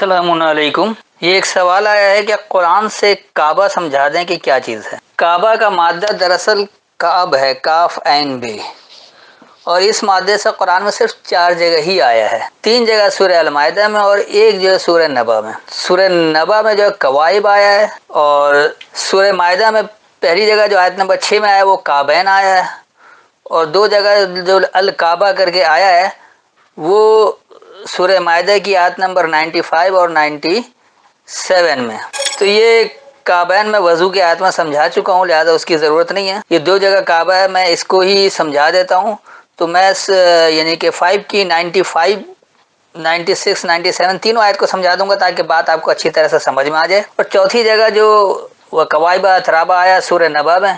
السلام علیکم۔ یہ ایک سوال آیا ہے کہ قرآن سے کعبہ سمجھا دیں کہ کیا چیز ہے۔ کعبہ کا مادہ دراصل کعب ہے، کاف عین بے، اور اس مادے سے قرآن میں صرف 4 جگہ ہی آیا ہے۔ 3 جگہ سورہ المائدہ میں اور 1 جو ہے سورہ نبا میں۔ سورہ نبا میں جو کوائب آیا ہے، اور سورہ مائدہ میں پہلی جگہ جو آیت نمبر 6 میں آیا وہ کعبین آیا ہے، اور 2 جگہ جو الکعبہ کر کے آیا ہے وہ سورہ مائدہ کی آیت نمبر 95 اور 97 میں۔ تو یہ کعبین میں وضو کی آیت میں سمجھا چکا ہوں، لہذا اس کی ضرورت نہیں ہے۔ یہ 2 جگہ کعبہ ہے، میں اس کو ہی سمجھا دیتا ہوں۔ تو میں یعنی کہ 5 کی 95 96 97 تینوں آیت کو سمجھا دوں گا تاکہ بات آپ کو اچھی طرح سے سمجھ میں آ جائے۔ اور چوتھی جگہ جو وہ کوائب اترابہ آیا سورہ نبا میں،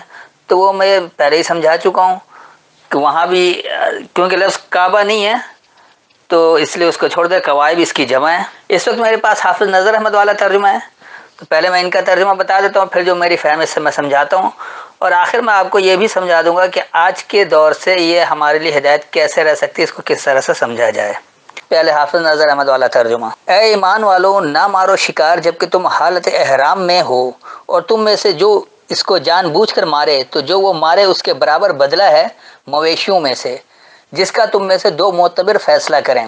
تو وہ میں پہلے ہی سمجھا چکا ہوں کہ وہاں بھی کیونکہ لفظ کعبہ نہیں ہے تو اس لیے اس کو چھوڑ دے، کوائب اس کی جمع ہے۔ اس وقت میرے پاس حافظ نظر احمد والا ترجمہ ہے، تو پہلے میں ان کا ترجمہ بتا دیتا ہوں، پھر جو میری فہم اس سے میں سمجھاتا ہوں، اور آخر میں آپ کو یہ بھی سمجھا دوں گا کہ آج کے دور سے یہ ہمارے لیے ہدایت کیسے رہ سکتی ہے، اس کو کس طرح سے سمجھا جائے۔ پہلے حافظ نظر احمد والا ترجمہ۔ اے ایمان والو، نہ مارو شکار جبکہ تم حالت احرام میں ہو، اور تم میں سے جو اس کو جان بوجھ کر مارے تو جو وہ مارے اس کے برابر بدلہ ہے مویشیوں میں سے، جس کا تم میں سے 2 معتبر فیصلہ کریں۔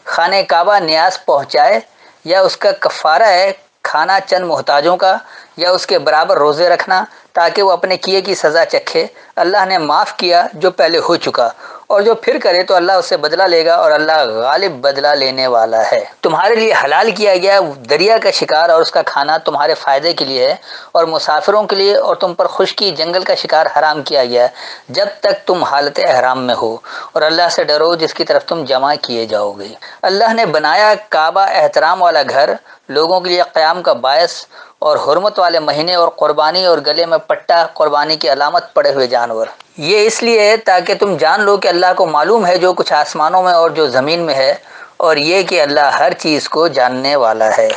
خانہ کعبہ نیاز پہنچائے، یا اس کا کفارہ ہے کھانا چند محتاجوں کا، یا اس کے برابر روزے رکھنا تاکہ وہ اپنے کیے کی سزا چکھے۔ اللہ نے معاف کیا جو پہلے ہو چکا، اور جو پھر کرے تو اللہ اس سے بدلہ لے گا، اور اللہ غالب بدلہ لینے والا ہے۔ تمہارے لیے حلال کیا گیا دریا کا شکار اور اس کا کھانا تمہارے فائدے کے لیے ہے، اور مسافروں کے لیے، اور تم پر خشکی جنگل کا شکار حرام کیا گیا جب تک تم حالت احرام میں ہو، اور اللہ سے ڈرو جس کی طرف تم جمع کیے جاؤ گے۔ اللہ نے بنایا کعبہ احترام والا گھر، لوگوں کے لیے قیام کا باعث، اور حرمت والے مہینے، اور قربانی، اور گلے میں پٹا قربانی کی علامت پڑے ہوئے جانور۔ یہ اس لیے ہے تاکہ تم جان لو کہ اللہ کو معلوم ہے جو کچھ آسمانوں میں اور جو زمین میں ہے، اور یہ کہ اللہ ہر چیز کو جاننے والا ہے۔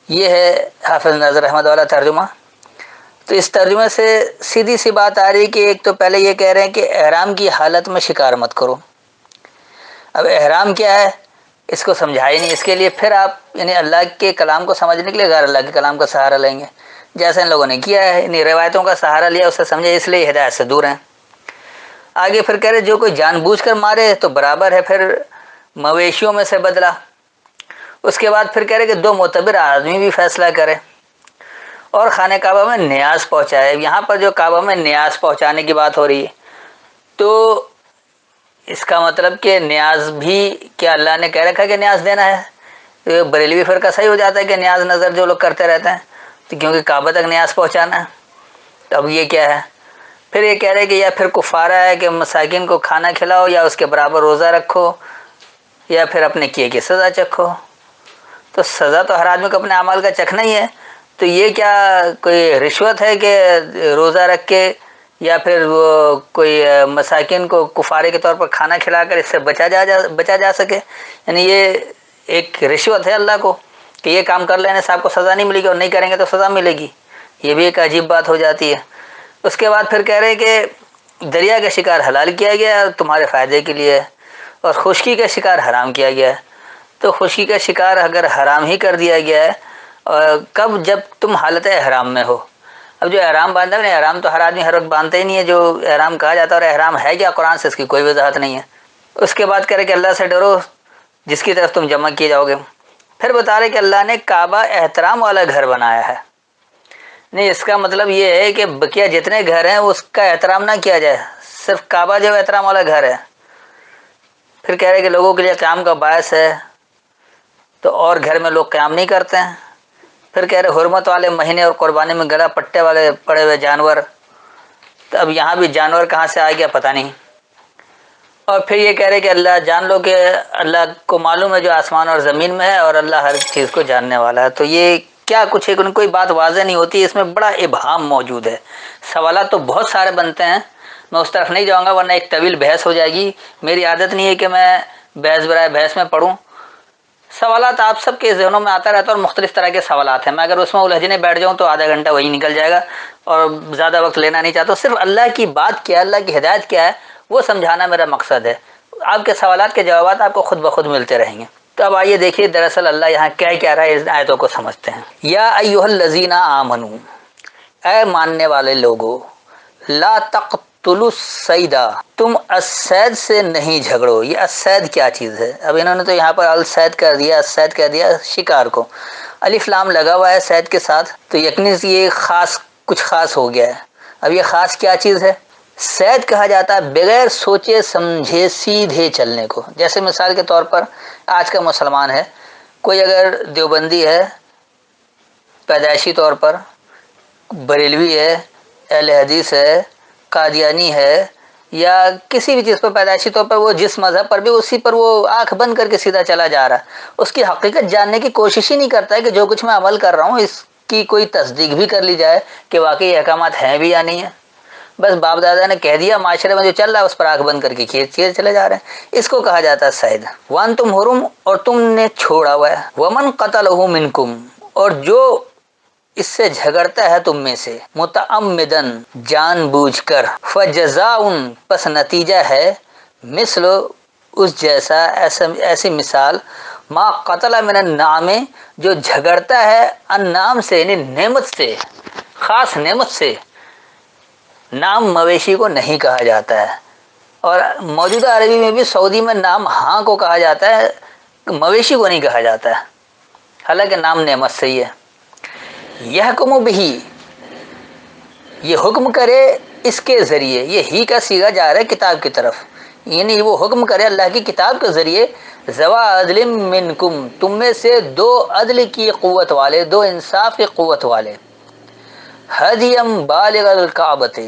یہ ہے حافظ نظر احمد والا ترجمہ۔ تو اس ترجمے سے سیدھی سی بات آ رہی کہ ایک تو پہلے یہ کہہ رہے ہیں کہ احرام کی حالت میں شکار مت کرو۔ اب احرام کیا ہے اس کو سمجھا ہی نہیں، اس کے لیے پھر آپ یعنی اللہ کے کلام کو سمجھنے کے لیے غیر اللہ کے کلام کا سہارا لیں گے، جیسے ان لوگوں نے کیا ہے، انہیں روایتوں کا سہارا لیا، اسے سمجھے، اس لیے ہدایت سے دور ہیں۔ آگے پھر کہہ رہے جو کوئی جان بوجھ کر مارے تو برابر ہے پھر مویشیوں میں سے بدلہ۔ اس کے بعد پھر کہہ رہے کہ 2 معتبر آدمی بھی فیصلہ کرے، اور خانہ کعبہ میں نیاز پہنچائے۔ یہاں پر جو کعبہ میں نیاز پہنچانے کی بات ہو رہی ہے، تو اس کا مطلب کہ نیاز بھی کیا اللہ نے کہہ رکھا کہ نیاز دینا ہے؟ بریلوی فرقہ صحیح ہو جاتا ہے کہ نیاز نظر جو لوگ کرتے رہتے ہیں، تو کیونکہ کعبہ تک نیاز پہنچانا ہے، تو اب یہ کیا ہے؟ پھر یہ کہہ رہے کہ یا پھر کفارہ ہے کہ مساکین کو کھانا کھلاؤ، یا اس کے برابر روزہ رکھو، یا پھر اپنے کیے کی سزا چکھو۔ تو سزا تو ہر آدمی کو اپنے اعمال کا چکھنا ہی ہے، تو یہ کیا کوئی رشوت ہے کہ روزہ رکھ کے یا پھر وہ کوئی مساکین کو کفارے کے طور پر کھانا کھلا کر اس سے بچا جا سکے؟ یعنی یہ ایک رشوت ہے اللہ کو کہ یہ کام کر لینے سے آپ کو سزا نہیں ملے گی، اور نہیں کریں گے تو سزا ملے گی۔ یہ بھی ایک عجیب بات ہو جاتی ہے۔ اس کے بعد پھر کہہ رہے کہ دریا کا شکار حلال کیا گیا ہے تمہارے فائدے کے لیے، اور خشکی کا شکار حرام کیا گیا ہے۔ تو خشکی کا شکار اگر حرام ہی کر دیا گیا ہے، کب؟ جب تم حالت احرام میں ہو۔ اب جو احرام باندھا ہے، احرام تو ہر آدمی ہر وقت باندھتا ہی نہیں ہے، جو احرام کہا جاتا ہے، اور احرام ہے کیا قرآن سے اس کی کوئی وضاحت نہیں ہے۔ اس کے بعد کہہ رہے کہ اللہ سے ڈرو جس کی طرف تم جمع کیے جاؤ گے۔ پھر بتا رہے کہ اللہ نے کعبہ احترام والا گھر بنایا ہے۔ نہیں، اس کا مطلب یہ ہے کہ بقیہ جتنے گھر ہیں اس کا احترام نہ کیا جائے، صرف کعبہ جو احترام والا گھر ہے۔ پھر کہہ رہے کہ لوگوں کے لیے قیام کا باعث ہے، تو اور گھر میں لوگ قیام نہیں کرتے ہیں۔ پھر کہہ رہے حرمت والے مہینے اور قربانی میں گلا پٹے والے پڑے ہوئے جانور۔ تو اب یہاں بھی جانور کہاں سے آ گیا پتہ نہیں۔ اور پھر یہ کہہ رہے کہ اللہ جان لو کہ اللہ کو معلوم ہے جو آسمان اور زمین میں ہے، اور اللہ ہر چیز کو جاننے والا ہے۔ تو یہ کیا کچھ ہے، کوئی بات واضح نہیں ہوتی، اس میں بڑا ابہام موجود ہے۔ سوالات تو بہت سارے بنتے ہیں، میں اس طرف نہیں جاؤں گا ورنہ ایک طویل بحث ہو جائے گی۔ میری عادت نہیں ہے کہ میں بحث برائے بحث میں پڑھوں۔ سوالات آپ سب کے ذہنوں میں آتا رہتا ہے، اور مختلف طرح کے سوالات ہیں، میں اگر اس میں الجھنے بیٹھ جاؤں تو آدھا گھنٹہ وہی نکل جائے گا، اور زیادہ وقت لینا نہیں چاہتا۔ صرف اللہ کی بات کیا ہے، اللہ کی ہدایت کیا ہے وہ سمجھانا میرا مقصد ہے۔ آپ کے سوالات کے جوابات آپ کو خود بخود ملتے رہیں گے۔ تو اب آئیے دیکھیے دراصل اللہ یہاں کیا رہا ہے، اس آیتوں کو سمجھتے ہیں۔ یا ایھا الذین آمنو، اے ماننے والے لوگوں، لا تقتلوا الصید، تم الصید سے نہیں جھگڑو۔ یہ الصید کیا چیز ہے؟ اب انہوں نے تو یہاں پر الصید کر دیا، الصید کہہ دیا شکار کو، الف لام لگا ہوا ہے صید کے ساتھ، تو یقیناً یہ خاص کچھ خاص ہو گیا ہے۔ اب یہ خاص کیا چیز ہے؟ صید کہا جاتا ہے بغیر سوچے سمجھے سیدھے چلنے کو۔ جیسے مثال کے طور پر آج کا مسلمان ہے، کوئی اگر دیوبندی ہے پیدائشی طور پر، بریلوی ہے، اہل حدیث ہے، قادیانی ہے، یا کسی بھی چیز پر پیدائشی طور پر وہ جس مذہب پر بھی اسی پر وہ آنکھ بند کر کے سیدھا چلا جا رہا ہے، اس کی حقیقت جاننے کی کوشش ہی نہیں کرتا ہے کہ جو کچھ میں عمل کر رہا ہوں اس کی کوئی تصدیق بھی کر لی جائے کہ واقعی یہ احکامات ہیں بھی یا نہیں ہیں۔ بس باپ دادا نے کہہ دیا، معاشرے میں جو چل رہا ہے اس پر آنکھ بند کر کے کھیت چلے جا رہے ہیں، اس کو کہا جاتا ہے صید۔ وانتم حرم، اور تم نے چھوڑا ہوا ہے، ومن قتلہ منکم، اور جو اس سے جھگڑتا ہے تم میں سے، متعمدن جان بوجھ کر، فجزاء، پس نتیجہ ہے، مثل اس جیسا، ایسی مثال، ما قتل من النعام، جو جھگڑتا ہے النعام سے یعنی نعمت سے، خاص نعمت سے۔ نام مویشی کو نہیں کہا جاتا ہے، اور موجودہ عربی میں بھی سعودی میں نام ہاں کو کہا جاتا ہے، مویشی کو نہیں کہا جاتا ہے، حالانکہ نام نعمت سے ہی ہے۔ یحکم بہ، یہ حکم کرے اس کے ذریعے، یہ ہی کا صیغہ جا رہا ہے کتاب کی طرف، یعنی وہ حکم کرے اللہ کی کتاب کے ذریعے، ذوا عدل منکم، تم میں سے دو عدل کی قوت والے، دو انصاف کی قوت والے، ہدیم بالغ الکعبۃ،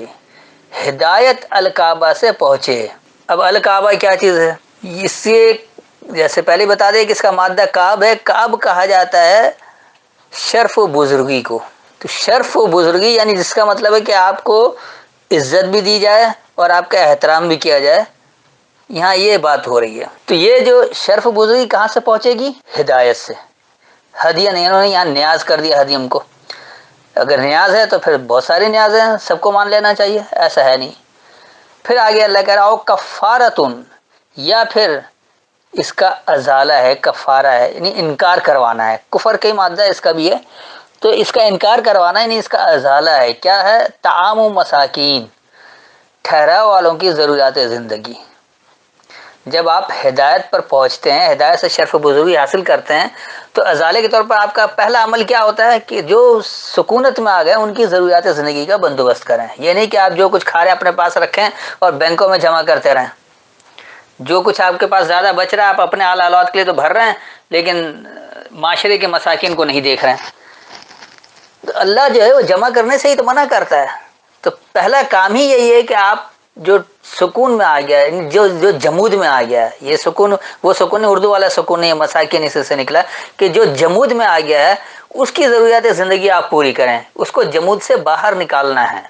ہدایت الکعبہ سے پہنچے۔ اب الکعبہ کیا چیز ہے؟ اس سے جیسے پہلے بتا دیں کہ اس کا مادہ کعب ہے، کعب کہا جاتا ہے شرف و بزرگی کو۔ تو شرف و بزرگی یعنی جس کا مطلب ہے کہ آپ کو عزت بھی دی جائے اور آپ کا احترام بھی کیا جائے، یہاں یہ بات ہو رہی ہے۔ تو یہ جو شرف و بزرگی کہاں سے پہنچے گی؟ ہدایت سے۔ ہدیہ نہیں، انہوں نے یہاں نیاز کر دیا ہدیم کو، اگر نیاز ہے تو پھر بہت ساری نیاز ہیں، سب کو مان لینا چاہیے، ایسا ہے نہیں۔ پھر آگے اللہ کہہ رہا او کفارتن، یا پھر اس کا ازالہ ہے، کفارہ ہے، یعنی انکار کروانا ہے، کفر کا ہی مادہ اس کا بھی ہے، تو اس کا انکار کروانا یعنی اس کا ازالہ ہے۔ کیا ہے؟ طعام مساکین، ٹھہراؤ والوں کی ضروریات زندگی۔ جب آپ ہدایت پر پہنچتے ہیں، ہدایت سے شرف و بزرگی حاصل کرتے ہیں، تو ازالے کے طور پر آپ کا پہلا عمل کیا ہوتا ہے کہ جو سکونت میں آ گئے ان کی ضروریات زندگی کا بندوبست کریں۔ یہ نہیں کہ آپ جو کچھ کھا رہے ہیں اپنے پاس رکھیں اور بینکوں میں جمع کرتے رہیں، جو کچھ آپ کے پاس زیادہ بچ رہا ہے آپ اپنے آل اولاد کے لیے تو بھر رہے ہیں، لیکن معاشرے کے مساکین کو نہیں دیکھ رہے ہیں۔ تو اللہ جو ہے وہ جمع کرنے سے ہی تو منع کرتا ہے۔ تو پہلا کام ہی یہی ہے کہ آپ جو سکون میں آ گیا ہے، جو جمود میں آ گیا ہے، یہ سکون وہ سکون اردو والا سکون نہیں ہے، مساکین اس سے نکلا، کہ جو جمود میں آ گیا ہے اس کی ضروریات زندگی آپ پوری کریں، اس کو جمود سے باہر نکالنا ہے۔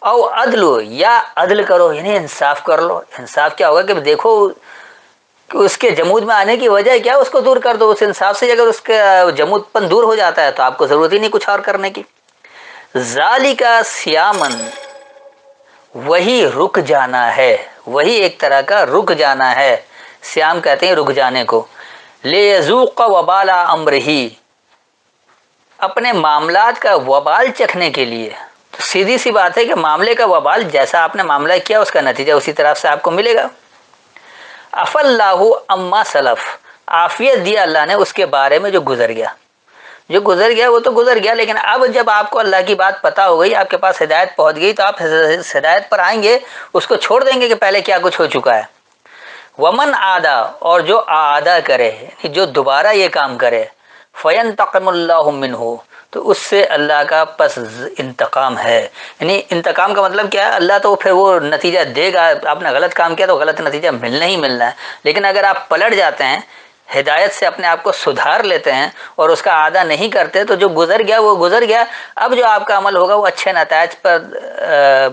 او عدل، یا عدل کرو یعنی انصاف کر لو۔ انصاف کیا ہوگا کہ دیکھو کہ اس کے جمود میں آنے کی وجہ کیا، اس کو دور کر دو۔ اس انصاف سے اگر اس کا جمود پن دور ہو جاتا ہے تو آپ کو ضرورت ہی نہیں کچھ اور کرنے کی۔ ذالک صیامن، وہی رک جانا ہے، وہی ایک طرح کا رک جانا ہے، صیام کہتے ہیں رک جانے کو۔ لیذوق وبال امرہ، اپنے معاملات کا وبال چکھنے کے لیے۔ تو سیدھی سی بات ہے کہ معاملے کا وبال، جیسا آپ نے معاملہ کیا اس کا نتیجہ اسی طرح سے آپ کو ملے گا۔ عفا اللہ عما سلف، عافیت دیا اللہ نے اس کے بارے میں جو گزر گیا، جو گزر گیا وہ تو گزر گیا، لیکن اب جب آپ کو اللہ کی بات پتہ ہو گئی، آپ کے پاس ہدایت پہنچ گئی، تو آپ ہدایت پر آئیں گے، اس کو چھوڑ دیں گے کہ پہلے کیا کچھ ہو چکا ہے۔ ومن عادا، اور جو اعادہ کرے یعنی جو دوبارہ یہ کام کرے، فینتقم اللہ منہ، تو اس سے اللہ کا پس انتقام ہے۔ یعنی انتقام کا مطلب کیا ہے؟ اللہ تو پھر وہ نتیجہ دے گا، آپ نے غلط کام کیا تو غلط نتیجہ ملنا ہی ملنا ہے، لیکن اگر آپ پلٹ جاتے ہیں، ہدایت سے اپنے آپ کو سدھار لیتے ہیں اور اس کا اعادہ نہیں کرتے، تو جو گزر گیا وہ گزر گیا۔ اب جو آپ کا عمل ہوگا وہ اچھے نتائج پر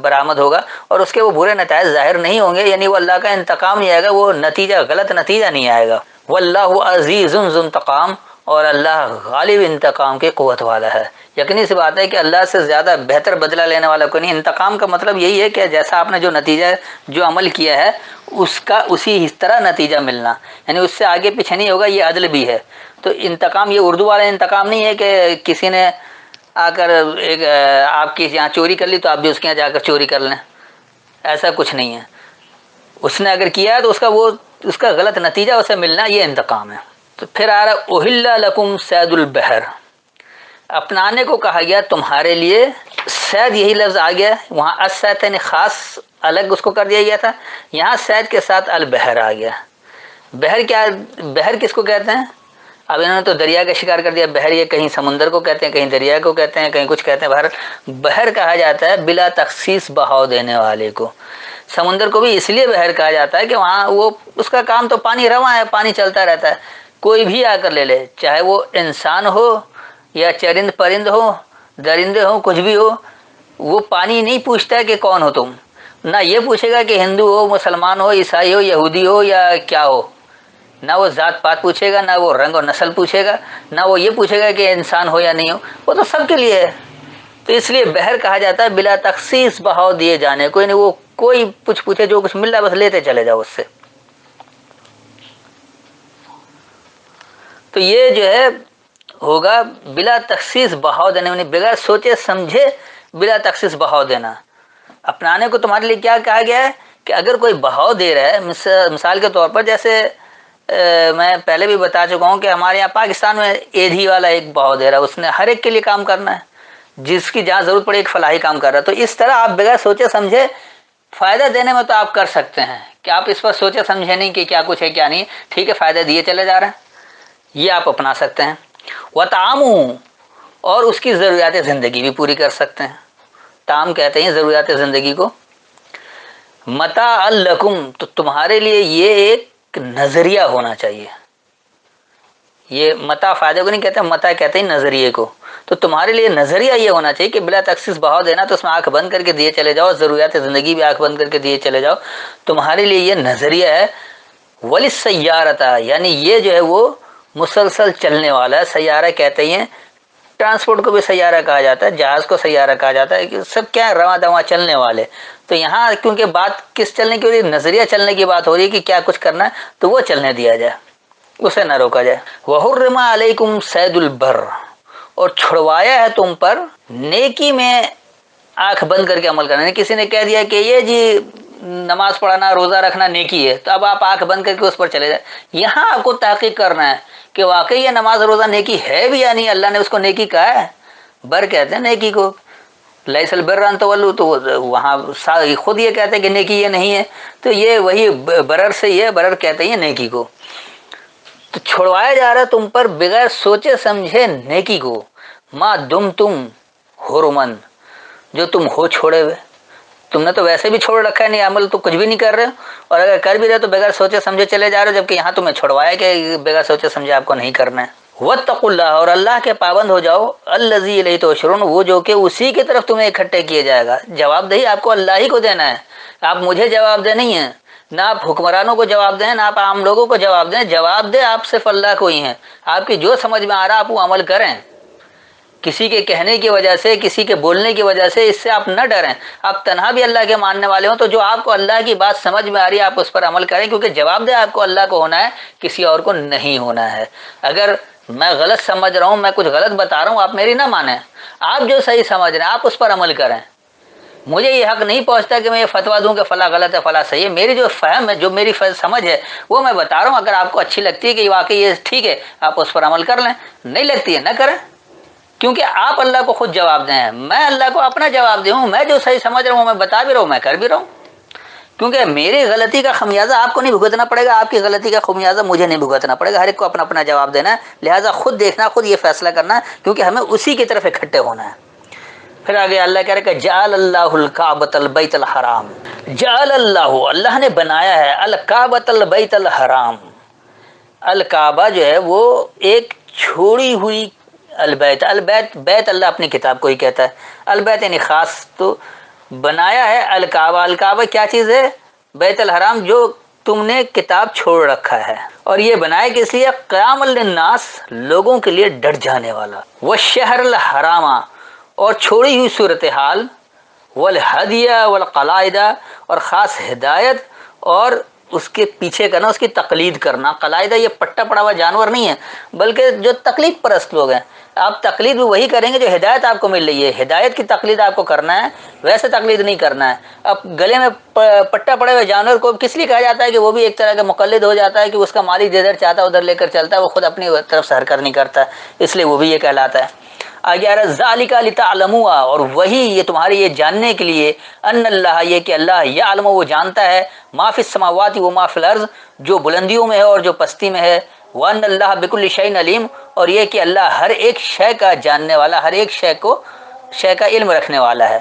برآمد ہوگا، اور اس کے وہ برے نتائج ظاہر نہیں ہوں گے، یعنی وہ اللہ کا انتقام نہیں آئے گا، وہ نتیجہ غلط نتیجہ نہیں آئے گا۔ واللہ عزیز ذو انتقام، اور اللہ غالب انتقام کی قوت والا ہے۔ یقینی سی بات ہے کہ اللہ سے زیادہ بہتر بدلہ لینے والا کوئی نہیں۔ انتقام کا مطلب یہی ہے کہ جیسا آپ نے جو نتیجہ جو عمل کیا ہے اس کا اسی طرح نتیجہ ملنا، یعنی اس سے آگے پیچھے نہیں ہوگا، یہ عدل بھی ہے۔ تو انتقام یہ اردو والا انتقام نہیں ہے کہ کسی نے آ کر ایک آپ کی یہاں چوری کر لی تو آپ بھی اس کے یہاں جا کر چوری کر لیں، ایسا کچھ نہیں ہے۔ اس نے اگر کیا ہے تو اس کا غلط نتیجہ اسے ملنا، یہ انتقام ہے۔ تو پھر آ رہا احل لکم صید البحر، اپنانے کو کہا گیا تمہارے لیے۔ صید یہی لفظ آ گیا، وہاں الصید یعنی خاص الگ اس کو کر دیا گیا تھا، یہاں صید کے ساتھ البحر آ گیا۔ بحر کیا، بحر کس کو کہتے ہیں؟ اب انہوں نے تو دریا کا شکار کر دیا، بحر یہ کہیں سمندر کو کہتے ہیں، کہیں دریا کو کہتے ہیں، کہیں کچھ کہتے ہیں۔ بحر بحر کہا جاتا ہے بلا تخصیص بہاؤ دینے والے کو۔ سمندر کو بھی اس لیے بحر کہا جاتا ہے کہ وہاں وہ اس کا کام تو پانی رواں ہے، پانی چلتا رہتا ہے، کوئی بھی آ کر لے لے، چاہے وہ انسان ہو یا چرند پرند ہو، درندے ہو، کچھ بھی ہو، وہ پانی نہیں پوچھتا کہ کون ہو تم، نہ یہ پوچھے گا کہ ہندو ہو، مسلمان ہو، عیسائی ہو، یہودی ہو یا کیا ہو، نہ وہ ذات پات پوچھے گا، نہ وہ رنگ و نسل پوچھے گا، نہ وہ یہ پوچھے گا کہ انسان ہو یا نہیں ہو، وہ تو سب کے لیے ہے۔ تو اس لیے بحر کہا جاتا ہے بلا تخصیص بہاؤ دیے جانے، کوئی نہیں، وہ کوئی کچھ پوچھے، جو کچھ مل رہا ہے بس لیتے چلے جاؤ اس سے۔ تو یہ جو ہے ہوگا بلا تخصیص بہاؤ دینا، یعنی بغیر سوچے سمجھے بلا تخصیص بہاؤ دینا۔ اپنانے کو تمہارے لیے کیا کہا گیا ہے کہ اگر کوئی بہاؤ دے رہا ہے، مثال کے طور پر جیسے میں پہلے بھی بتا چکا ہوں کہ ہمارے یہاں پاکستان میں ایدھی والا ایک بہاؤ دے رہا ہے، اس نے ہر ایک کے لیے کام کرنا ہے، جس کی جہاں ضرورت پڑے ایک فلاحی کام کر رہا ہے۔ تو اس طرح آپ بغیر سوچے سمجھے فائدہ دینے میں تو آپ کر سکتے ہیں کہ آپ اس پر سوچے سمجھے نہیں کہ کیا کچھ ہے کیا نہیں، ٹھیک ہے، فائدہ دیے چلے جا رہے ہیں، یہ آپ اپنا سکتے ہیں۔ وَطَعَامُهُ، اور اس کی ضروریات زندگی بھی پوری کر سکتے ہیں۔ طعام کہتے ہیں ضروریات زندگی کو۔ متاع لکم، تو تمہارے لیے یہ ایک نظریہ ہونا چاہیے۔ یہ متاع فائدے کو نہیں کہتے، متاع کہتے ہیں نظریے کو۔ تو تمہارے لیے نظریہ یہ ہونا چاہیے کہ بلا تخصیص بہاؤ دینا تو اس میں آنکھ بند کر کے دیے چلے جاؤ، ضروریات زندگی بھی آنکھ بند کر کے دیے چلے جاؤ، تمہارے لیے یہ نظریہ ہے۔ وَلِلسَّيَّارَةِ، یعنی یہ جو ہے وہ مسلسل چلنے والا ہے۔ سیارہ کہتے ہیں ٹرانسپورٹ کو بھی سیارہ کہا جاتا ہے، جہاز کو سیارہ کہا جاتا ہے، کہ سب کیا ہے رواں دواں چلنے والے۔ تو یہاں کیونکہ بات کس چلنے کی ہو رہی ہے، نظریہ چلنے کی بات ہو رہی ہے کہ کیا کچھ کرنا ہے تو وہ چلنے دیا جائے، اسے نہ روکا جائے۔ وَحُرِّمَ عَلَيْكُمْ صَيْدُ الْبَرِّ، اور چھڑوایا ہے تم پر نیکی میں آنکھ بند کر کے عمل کرنا۔ کسی نے کہہ دیا کہ یہ جی نماز پڑھنا روزہ رکھنا نیکی ہے، تو اب آپ آنکھ بند کر کے اس پر چلے جائیں۔ یہاں آپ کو تحقیق کرنا ہے کہ واقعی یہ نماز روزہ نیکی ہے بھی یا نہیں، اللہ نے اس کو نیکی کہا ہے۔ بر کہتے ہیں نیکی کو، لیس البر ان تولوا، تو وہاں خود یہ کہتے ہیں کہ نیکی یہ نہیں ہے، تو یہ وہی برر سے، یہ برر کہتے ہیں نیکی کو۔ تو چھڑوایا جا رہا ہے تم پر بغیر سوچے سمجھے نیکی کو، ما دم تم حرمن، جو تم ہو چھوڑے ہوئے۔ تم نے تو ویسے بھی چھوڑ رکھا ہے، نہیں عمل تو کچھ بھی نہیں کر رہے، اور اگر کر بھی رہے تو بغیر سوچے سمجھے چلے جا رہے، جبکہ یہاں تمہیں چھڑوایا کہ بغیر سوچے سمجھے آپ کو نہیں کرنا ہے۔ واتقوا اللہ، اور اللہ کے پابند ہو جاؤ، الذی الیہ تحشرون، وہ جو کہ اسی کی طرف تمہیں اکٹھے کیے جائے گا۔ جواب دہی آپ کو اللہ ہی کو دینا ہے، آپ مجھے جواب دے نہیں ہیں، نہ آپ حکمرانوں کو جواب دیں، نہ آپ عام لوگوں کو جواب دیں، جواب دے آپ صرف اللہ کو ہی ہیں۔ آپ کی جو سمجھ میں آ رہا آپ وہ عمل کریں، کسی کے کہنے کی وجہ سے، کسی کے بولنے کی وجہ سے اس سے آپ نہ ڈریں۔ آپ تنہا بھی اللہ کے ماننے والے ہوں تو جو آپ کو اللہ کی بات سمجھ میں آ رہی ہے آپ اس پر عمل کریں، کیونکہ جواب دے آپ کو اللہ کو ہونا ہے، کسی اور کو نہیں ہونا ہے۔ اگر میں غلط سمجھ رہا ہوں، میں کچھ غلط بتا رہا ہوں، آپ میری نہ مانیں، آپ جو صحیح سمجھ رہے ہیں آپ اس پر عمل کریں۔ مجھے یہ حق نہیں پہنچتا کہ میں یہ فتویٰ دوں کہ فلاں غلط ہے فلاں صحیح ہے، میری جو فہم ہے، جو میری سمجھ ہے وہ میں بتا رہا ہوں۔ اگر آپ کو اچھی لگتی ہے کہ واقعی یہ ٹھیک ہے، آپ اس پر عمل کر لیں، نہیں لگتی ہے نہ کریں، کیونکہ آپ اللہ کو خود جواب دیں، میں اللہ کو اپنا جواب دوں، میں جو صحیح سمجھ رہا ہوں میں بتا بھی رہا ہوں، میں کر بھی رہا ہوں، کیونکہ میری غلطی کا خمیازہ آپ کو نہیں بھگتنا پڑے گا، آپ کی غلطی کا خمیازہ مجھے نہیں بھگتنا پڑے گا، ہر ایک کو اپنا اپنا جواب دینا ہے، لہٰذا خود دیکھنا، خود یہ فیصلہ کرنا ہے، کیونکہ ہمیں اسی کی طرف اکٹھے ہونا ہے۔ پھر آگے اللہ کہہ رہا ہے کہ جعل اللہ الکعبۃ البیت الحرام، جعل اللہ، اللہ نے بنایا ہے، الکعبۃ البیت الحرام، الکعبہ جو ہے وہ ایک چھوڑی ہوئی، البیت، البیت بیت اللہ اپنی کتاب کو ہی کہتا ہے، البیت یعنی خاص، تو بنایا ہے الکعبہ، الکعبہ کیا چیز ہے؟ بیت الحرام جو تم نے کتاب چھوڑ رکھا ہے، اور یہ بنائے کہ اس لیے قیام للناس، لوگوں کے لیے ڈٹ جانے والا، والشہر الحرام، اور چھوڑی ہوئی صورتحال، والہدی والقلائد، اور خاص ہدایت اور اس کے پیچھے کرنا، اس کی تقلید کرنا۔ قلائدہ یہ پٹا پڑا ہوا جانور نہیں ہے، بلکہ جو تقلید پرست لوگ ہیں۔ آپ تقلید بھی وہی کریں گے جو ہدایت آپ کو مل رہی ہے، ہدایت کی تقلید آپ کو کرنا ہے، ویسے تقلید نہیں کرنا ہے۔ اب گلے میں پٹا پڑے ہوئے جانور کو کس لیے کہا جاتا ہے کہ وہ بھی ایک طرح کا مقلد ہو جاتا ہے، کہ اس کا مالک جدھر چاہتا ہے ادھر لے کر چلتا ہے، وہ خود اپنی طرف سے حرکت نہیں کرتا، اس لیے وہ بھی یہ کہلاتا ہے۔ آگے آ رہا ہے ذالک لتعلموا، اور وہی یہ تمہارے یہ جاننے کے لیے، ان اللہ، یہ کہ اللہ یعلم، وہ جانتا ہے، ما فی السماوات و ما فی الارض، جو بلندیوں میں ہے اور جو پستی میں ہے، وان اللہ بکل شیء علیم، اور یہ کہ اللہ ہر ایک شے کا جاننے والا، ہر ایک شے کا علم رکھنے والا ہے۔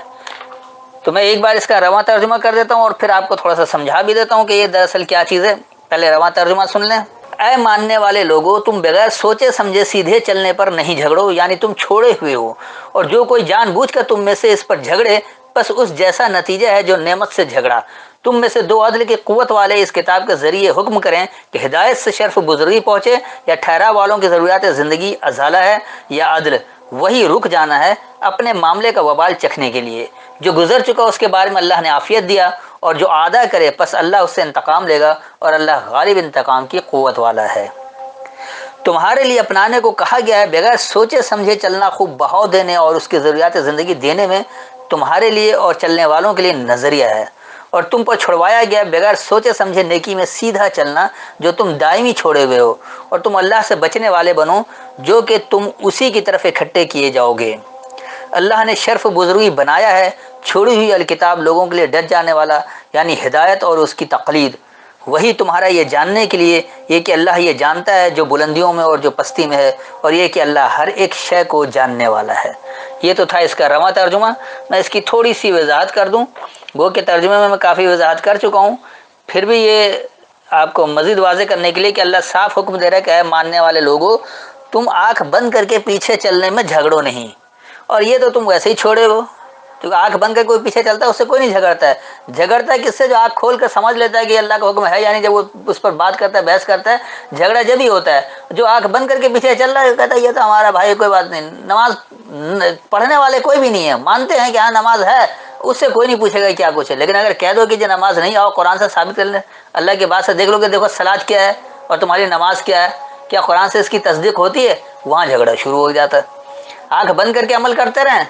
تو میں ایک بار اس کا رواں ترجمہ کر دیتا ہوں اور پھر آپ کو تھوڑا سا سمجھا بھی دیتا ہوں کہ یہ دراصل کیا چیز ہے۔ پہلے رواں ترجمہ سن لیں۔ اے ماننے والے لوگوں، تم بغیر سوچے سمجھے سیدھے چلنے پر نہیں جھگڑو، یعنی تم چھوڑے ہوئے ہو، اور جو کوئی جان بوجھ کر تم میں سے اس پر جھگڑے، بس اس جیسا نتیجہ ہے جو نعمت سے جھگڑا۔ تم میں سے دو عدل کی قوت والے اس کتاب کے ذریعے حکم کریں کہ ہدایت سے شرف بزرگی پہنچے، یا ٹھہرا والوں کی ضروریات زندگی ازالہ ہے، یا عدل وہی رک جانا ہے اپنے معاملے کا وبال چکھنے کے لیے۔ جو گزر چکا اس کے بارے میں اللہ نے عافیت دیا، اور جو عادہ کرے پس اللہ اس سے انتقام لے گا، اور اللہ غالب انتقام کی قوت والا ہے۔ تمہارے لیے اپنانے کو کہا گیا ہے بغیر سوچے سمجھے چلنا، خوب بہاؤ دینے اور اس کی ضروریات زندگی دینے میں تمہارے لیے اور چلنے والوں کے لیے نظریہ ہے۔ اور تم پر چھڑوایا گیا بغیر سوچے سمجھے نیکی میں سیدھا چلنا، جو تم دائمی چھوڑے ہوئے ہو، اور تم اللہ سے بچنے والے بنو، جو کہ تم اسی کی طرف اکٹھے کیے جاؤ گے۔ اللہ نے شرف بزرگی بنایا ہے چھوڑی ہوئی الکتاب لوگوں کے لیے ڈٹ جانے والا، یعنی ہدایت اور اس کی تقلید، وہی تمہارا یہ جاننے کے لیے، یہ کہ اللہ یہ جانتا ہے جو بلندیوں میں اور جو پستی میں ہے، اور یہ کہ اللہ ہر ایک شے کو جاننے والا ہے۔ یہ تو تھا اس کا رواں ترجمہ۔ میں اس کی تھوڑی سی وضاحت کر دوں، وہ کہ ترجمے میں کافی وضاحت کر چکا ہوں، پھر بھی یہ آپ کو مزید واضح کرنے کے لیے کہ اللہ صاف حکم دے رہا ہے کہ اے ماننے والے لوگوں، تم آنکھ بند کر کے پیچھے چلنے میں جھگڑو نہیں، اور یہ تو تم ویسے ہی چھوڑے ہو، کیونکہ آنکھ بند کر کوئی پیچھے چلتا ہے اس سے کوئی نہیں جھگڑتا ہے۔ جھگڑتا ہے کس سے؟ جو آنکھ کھول کر سمجھ لیتا ہے کہ اللہ کا حکم ہے، یعنی جب وہ اس پر بات کرتا ہے، بحث کرتا ہے، جھگڑا جب ہی ہوتا ہے۔ جو آنکھ بند کر کے پیچھے چل رہا ہے کہتا ہے یہ تو ہمارا بھائی، کوئی بات نہیں، نماز پڑھنے والے کوئی بھی نہیں ہے، مانتے ہیں کہ ہاں نماز ہے، اس سے کوئی نہیں پوچھے گا کیا کچھ ہے۔ لیکن اگر کہہ دو کہ جو نماز نہیں، آؤ قرآن سے ثابت کر لیں، اللہ کی بات سے دیکھ لو کہ دیکھو صلاۃ کیا ہے اور تمہاری نماز کیا ہے، کیا قرآن سے اس کی تصدیق ہوتی ہے؟ وہاں جھگڑا شروع ہو جاتا ہے۔ آنکھ بند کر کے عمل کرتے رہیں،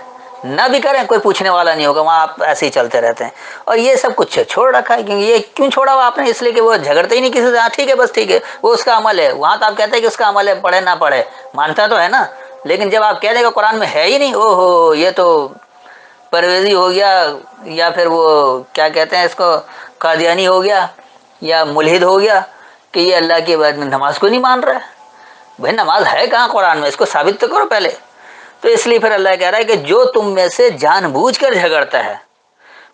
نہ بھی کریں، کوئی پوچھنے والا نہیں ہوگا، وہاں آپ ایسے ہی چلتے رہتے ہیں۔ اور یہ سب کچھ چھوڑ رکھا ہے، کیونکہ یہ کیوں چھوڑا ہوا آپ نے؟ اس لیے کہ وہ جھگڑتے ہی نہیں کسی سے، ہاں ٹھیک ہے بس ٹھیک ہے، وہ اس کا عمل ہے۔ وہاں تو آپ کہتے ہیں کہ اس کا عمل ہے، پڑھے نہ پڑھے مانتا تو ہے نا، لیکن جب آپ کہہ دیں کہ قرآن میں ہے ہی نہیں، او ہو، یہ تو پرویزی ہو گیا، یا پھر وہ کیا کہتے ہیں اس کو، قادیانی ہو گیا، یا ملحد ہو گیا، کہ یہ اللہ کی عبادت میں نماز کو نہیں مان رہا ہے۔ بھائی نماز ہے کہاں قرآن میں؟ اس کو ثابت تو کرو پہلے۔ تو اس لیے پھر اللہ کہہ رہا ہے کہ جو تم میں سے جان بوجھ کر جھگڑتا ہے،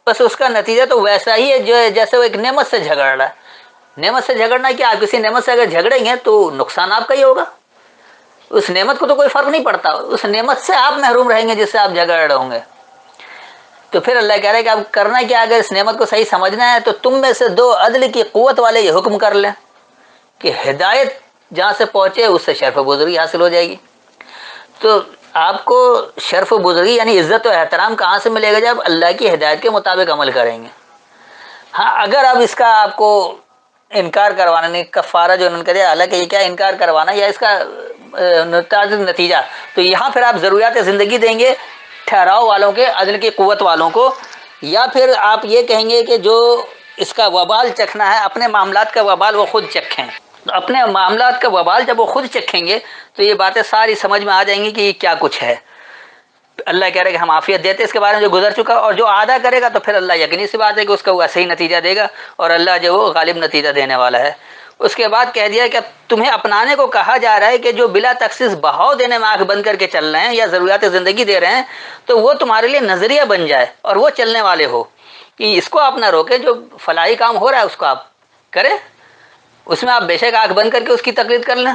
بس اس کا نتیجہ تو ویسا ہی ہے جو جیسے وہ ایک نعمت سے جھگڑ رہا ہے۔ نعمت سے جھگڑنا کیا؟ آپ کسی نعمت سے اگر جھگڑیں گے تو نقصان آپ کا ہی ہوگا، اس نعمت کو تو کوئی فرق نہیں پڑتا، اس نعمت سے آپ محروم رہیں گے جس سے آپ جھگڑ رہے ہوں گے۔ تو پھر اللہ کہہ رہا ہے کہ اب کرنا کیا؟ اگر اس نعمت کو صحیح سمجھنا ہے تو تم میں سے دو عدل کی قوت والے یہ حکم کر لیں کہ ہدایت جہاں سے پہنچے اس سے شرف بزرگی حاصل ہو جائے گی۔ تو آپ کو شرف و بزرگی یعنی عزت و احترام کہاں سے ملے گا؟ جب اللہ کی ہدایت کے مطابق عمل کریں گے۔ ہاں اگر اب اس کا آپ کو انکار کروانا نہیں، کفارہ جو انہوں نے کہا دیا، حالانکہ یہ کیا انکار کروانا یا اس کا نتیجہ، تو یہاں پھر آپ ضروریات زندگی دیں گے ٹھہراؤ والوں کے، عدل کی قوت والوں کو، یا پھر آپ یہ کہیں گے کہ جو اس کا وبال چکھنا ہے، اپنے معاملات کا وبال وہ خود چکھیں۔ اپنے معاملات کا وبال جب وہ خود چکھیں گے تو یہ باتیں ساری سمجھ میں آ جائیں گی کہ یہ کیا کچھ ہے۔ اللہ کہہ رہے کہ ہم عافیت دیتے اس کے بارے میں جو گزر چکا، اور جو عادہ کرے گا تو پھر اللہ یقینی سی بات ہے کہ اس کا وہ صحیح نتیجہ دے گا، اور اللہ جو وہ غالب نتیجہ دینے والا ہے۔ اس کے بعد کہہ دیا کہ تمہیں اپنانے کو کہا جا رہا ہے کہ جو بلا تخصیص بہاؤ دینے میں آنکھ بند کر کے چل رہے ہیں یا ضروریات زندگی دے رہے ہیں، تو وہ تمہارے لیے نظریہ بن جائے اور وہ چلنے والے ہو، کہ اس کو آپ نہ روکیں، جو فلاحی کام ہو رہا ہے اس کو آپ کریں، اس میں آپ بے شک آنکھ بند کر کے اس کی تقلید کر لیں،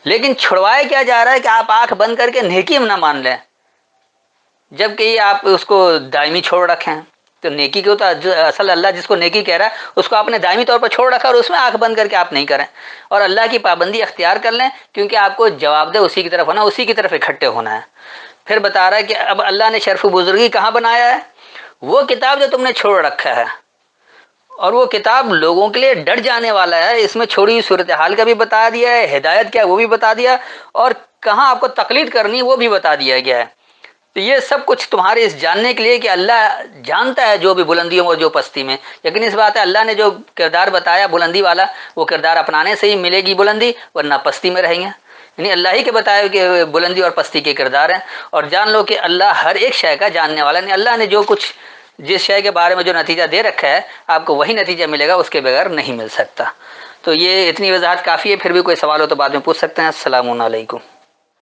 لیکن چھڑوائے کیا جا رہا ہے کہ آپ آنکھ بند کر کے نیکی نہ مان لیں، جبکہ یہ آپ اس کو دائمی چھوڑ رکھیں۔ تو نیکی کو تو اصل اللہ جس کو نیکی کہہ رہا ہے اس کو آپ نے دائمی طور پر چھوڑ رکھا اور اس میں آنکھ بند کر کے آپ نہیں کریں اور اللہ کی پابندی اختیار کر لیں، کیونکہ آپ کو جواب دہ اسی کی طرف ہونا، اسی کی طرف اکٹھے ہونا ہے۔ پھر بتا رہا ہے کہ اب اللہ نے شرف و بزرگی کہاں بنایا ہے؟ وہ کتاب جو تم نے چھوڑ رکھا ہے، اور وہ کتاب لوگوں کے لیے ڈٹ جانے والا ہے، اس میں چھوڑی ہوئی صورتحال کا بھی بتا دیا ہے، ہدایت کیا ہے وہ بھی بتا دیا، اور کہاں آپ کو تقلید کرنی ہے وہ بھی بتا دیا گیا ہے۔ تو یہ سب کچھ تمہارے اس جاننے کے لیے کہ اللہ جانتا ہے جو بھی بلندیوں میں اور جو پستی میں، لیکن اس بات ہے اللہ نے جو کردار بتایا بلندی والا، وہ کردار اپنانے سے ہی ملے گی بلندی، ورنہ پستی میں رہیں گے۔ یعنی اللہ ہی کے بتائے کہ بلندی اور پستی کے کردار ہیں، اور جان لو کہ اللہ ہر ایک شے کا جاننے والا، یعنی اللہ نے جو کچھ جس شے کے بارے میں جو نتیجہ دے رکھا ہے آپ کو وہی نتیجہ ملے گا، اس کے بغیر نہیں مل سکتا۔ تو یہ اتنی وضاحت کافی ہے، پھر بھی کوئی سوال ہو تو بعد میں پوچھ سکتے ہیں۔ السلام علیکم۔